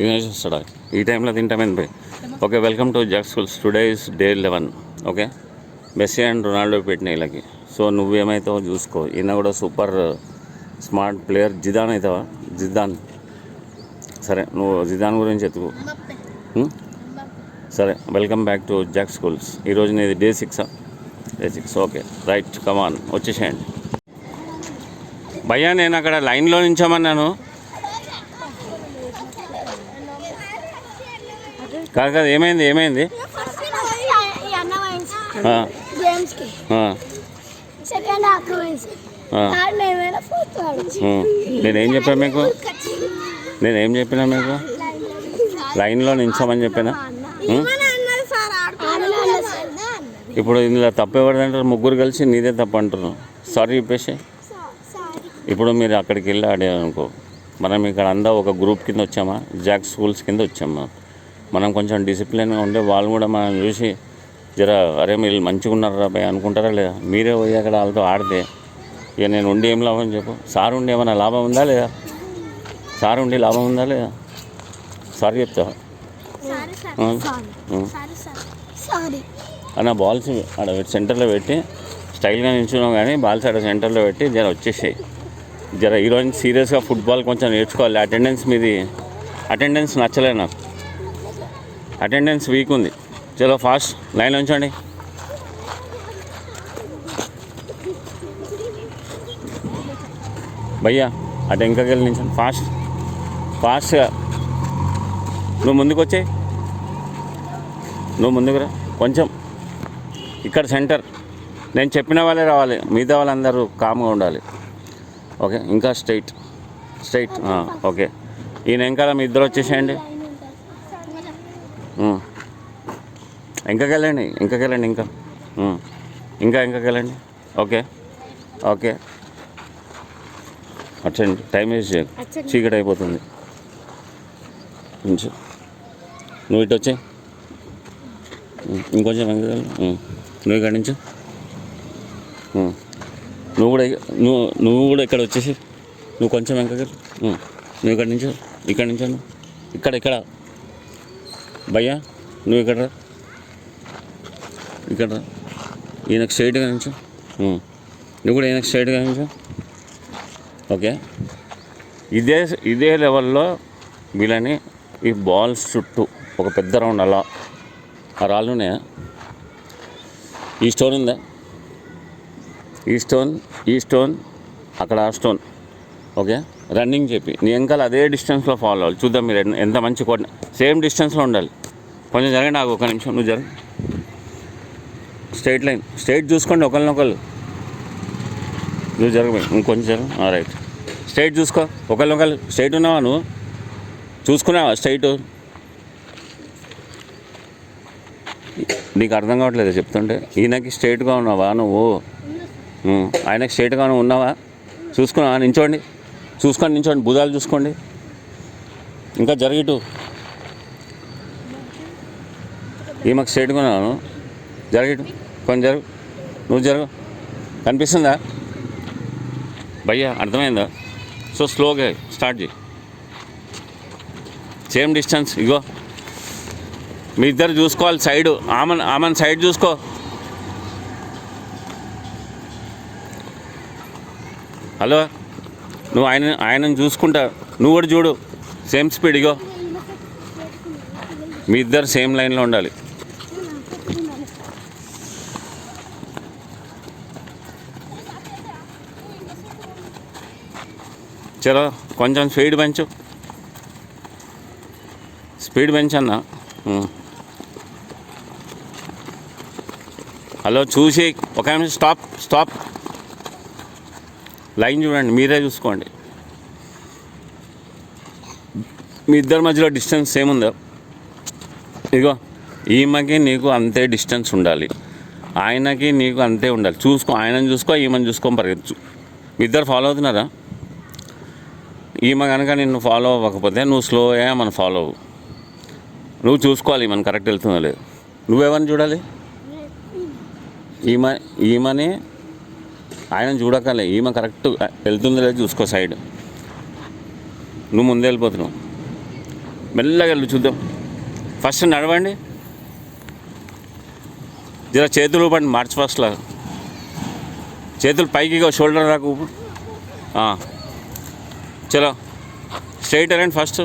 వస్తాడా ఈ టైంలో తింటామేంది పోయి. Okay, welcome to Jack schools. Today is day 11. Okay, messy and Ronaldo పెట్టిన వీళ్ళకి. సో నువ్వేమవుతావో చూసుకో. ఈయన కూడా సూపర్ స్మార్ట్ ప్లేయర్. జిదాన్ అవుతావా? జిదాన్. సరే, నువ్వు జిదాన్ గురించి ఎత్తుకు. సరే, welcome back to Jack schools. ఈరోజు నీది డే 6. డే 6. ఓకే, రైట్, కమాన్, వచ్చేసేయండి. భయ్యా, నేను అక్కడ లైన్లో నించోమన్నాను. కాదు, ఏమైంది? నేనేం చెప్పాను మీకు? లైన్లో నించోమని చెప్పానా? ఇప్పుడు ఇందులో తప్పు ఎవరిదంటారు? ముగ్గురు కలిసి నీదే తప్పు అంటున్నాను. సారీ చెప్పేసి ఇప్పుడు మీరు అక్కడికి వెళ్ళి ఆడారనుకో, మనం ఇక్కడ అంతా ఒక గ్రూప్ కింద వచ్చామా, జాక్ స్కూల్స్ కింద వచ్చామా. మనం కొంచెం డిసిప్లిన్గా ఉంటే వాళ్ళు కూడా మనం చూసి అరే మీరు మంచిగా ఉన్నారా భయ అనుకుంటారా లేదా? మీరే పోయి అక్కడ వాళ్ళతో ఆడితే ఇక నేను ఉండి ఏం లాభం చెప్పు? సార్ ఉండి ఏమైనా లాభం ఉందా లేదా? సార్ ఉండి లాభం ఉందా లేదా? సారీ చెప్తా అన్న. బాల్స్ ఆడ సెంటర్లో పెట్టి స్టైల్గా నిల్చున్నాం, కానీ బాల్స్ ఆడ సెంటర్లో పెట్టి వచ్చేసాయి. ఈరోజు సీరియస్గా ఫుట్బాల్ కొంచెం నేర్చుకోవాలి. అటెండెన్స్ నచ్చలేదు నాకు. అటెండెన్స్ వీక్ ఉంది. చలో ఫాస్ట్ లైన్లో ఉంచండి. భయ్యా, అటు ఇంకకెళ్ళి నించండి. ఫాస్ట్గా నువ్వు ముందుకు వచ్చాయి. నువ్వు ముందుకు రా కొంచెం. ఇక్కడ సెంటర్. నేను చెప్పిన వాళ్ళే రావాలి, మిగతా వాళ్ళందరూ కామ్గా ఉండాలి. ఓకే, ఇంకా స్ట్రైట్. ఓకే, ఈయన వెనకాల మీ ఇద్దరు వచ్చేసేయండి. ఇంకకెళ్ళండి. ఇంకా ఇంకకెళ్ళండి. Okay, attend. టైం వేస్ట్ చేయకు, చీకటి అయిపోతుంది. నువ్వు ఇటు వచ్చాయి. ఇంకొంచెం వెంకకెళ్ళి. నువ్వు ఇక్కడి నుంచి నువ్వు కూడా ఇక్కడ వచ్చేసి నువ్వు కొంచెం వెంకకెళ్ళి. నువ్వు ఇక్కడి నుంచి ఇక్కడ భయ్యా, నువ్వు ఇక్కడ రా. ఈయనకు స్ట్రైట్గా నుంచో. నువ్వు కూడా ఈయనకు స్ట్రైట్గా నుంచో. ఓకే, ఇదే లెవెల్లో వీళ్ళని ఈ బాల్స్ చుట్టూ ఒక పెద్ద రౌండ్ అలా. ఆ రాళ్ళు ఉన్నాయా? ఈ స్టోన్ ఉందా? ఈ స్టోన్ అక్కడ ఆ స్టోన్. ఓకే, రన్నింగ్ చెప్పి నీ వెనకాల అదే డిస్టెన్స్లో ఫాలో అవ్వాలి. చూద్దాం మీరు ఎంత మంచి కోట. సేమ్ డిస్టెన్స్లో ఉండాలి. కొంచెం జరగండి, నాకు ఒక నిమిషం. నువ్వు జరగ. స్ట్రైట్ లైన్, స్ట్రైట్ చూసుకోండి ఒకరినొకరు. నువ్వు జరగబోయి ఇంకొంచెం జరగ. రైట్, స్ట్రైట్ చూసుకో. ఒకరినొకరు స్ట్రైట్ ఉన్నావా? నువ్వు చూసుకున్నావా స్ట్రైట్? నీకు అర్థం కావట్లేదు చెప్తుంటే. ఈయనకి స్ట్రైట్గా ఉన్నావా నువ్వు? ఆయనకి స్ట్రైట్గా ఉన్నావా? చూసుకున్నావా? నించోండి. నించోండి. భుజాలు చూసుకోండి. ఇంకా జరిగిటు. ఈమెకు స్ట్రైట్గా ఉన్నాను. జరిగిటు. కొంచెం జరుగు. నువ్వు జరుగు. కనిపిస్తుందా భయ్యా? అర్థమైందా? సో స్లోగా స్టార్ట్ చేయి. Same distance. ఇగో మీ ఇద్దరు చూసుకోవాలి సైడు. ఆమెను సైడ్ చూసుకో. హలో, నువ్వు ఆయనను చూసుకుంటా. నువ్వు కూడా చూడు. Same speed. ఇగో మీ ఇద్దరు సేమ్ లైన్లో ఉండాలి. చలో కొంచెం స్పీడ్ పెంచన్నా. హలో, చూసి ఒక నిమిషం. స్టాప్. లైన్ చూడండి, మీరే చూసుకోండి. మీ ఇద్దరి మధ్యలో డిస్టెన్స్ సేమ్ ఉందా? ఇగో ఈమెకి నీకు అంతే డిస్టెన్స్ ఉండాలి, ఆయనకి నీకు అంతే ఉండాలి. చూసుకో, ఆయనను చూసుకో, ఈమెను చూసుకొని పరిగెత్తు. మీ ఇద్దరు ఫాలో అవుతున్నారా? ఈమె కనుక నిన్ను ఫాలో అవ్వకపోతే నువ్వు స్లో అయ్యా మనం ఫాలో అవ్వు. నువ్వు చూసుకోవాలి ఈమెను కరెక్ట్ వెళ్తుందో లేదు. నువ్వెవరిని చూడాలి? ఈమెని ఆయన చూడకలే. ఈమె కరెక్ట్ వెళ్తుందో లేదు చూసుకో. సైడ్ నువ్వు ముందే వెళ్ళిపోతున్నావు. మెల్లగా వెళ్ళి చూద్దాం. ఫస్ట్ నడవండి, జర చేతులు ఊపండి మార్చ్ ఫస్ట్ లాగా. చేతులు పైకి షోల్డర్ దాకా ఊపు. చలో స్ట్రైట్ వెళ్ళండి ఫస్ట్.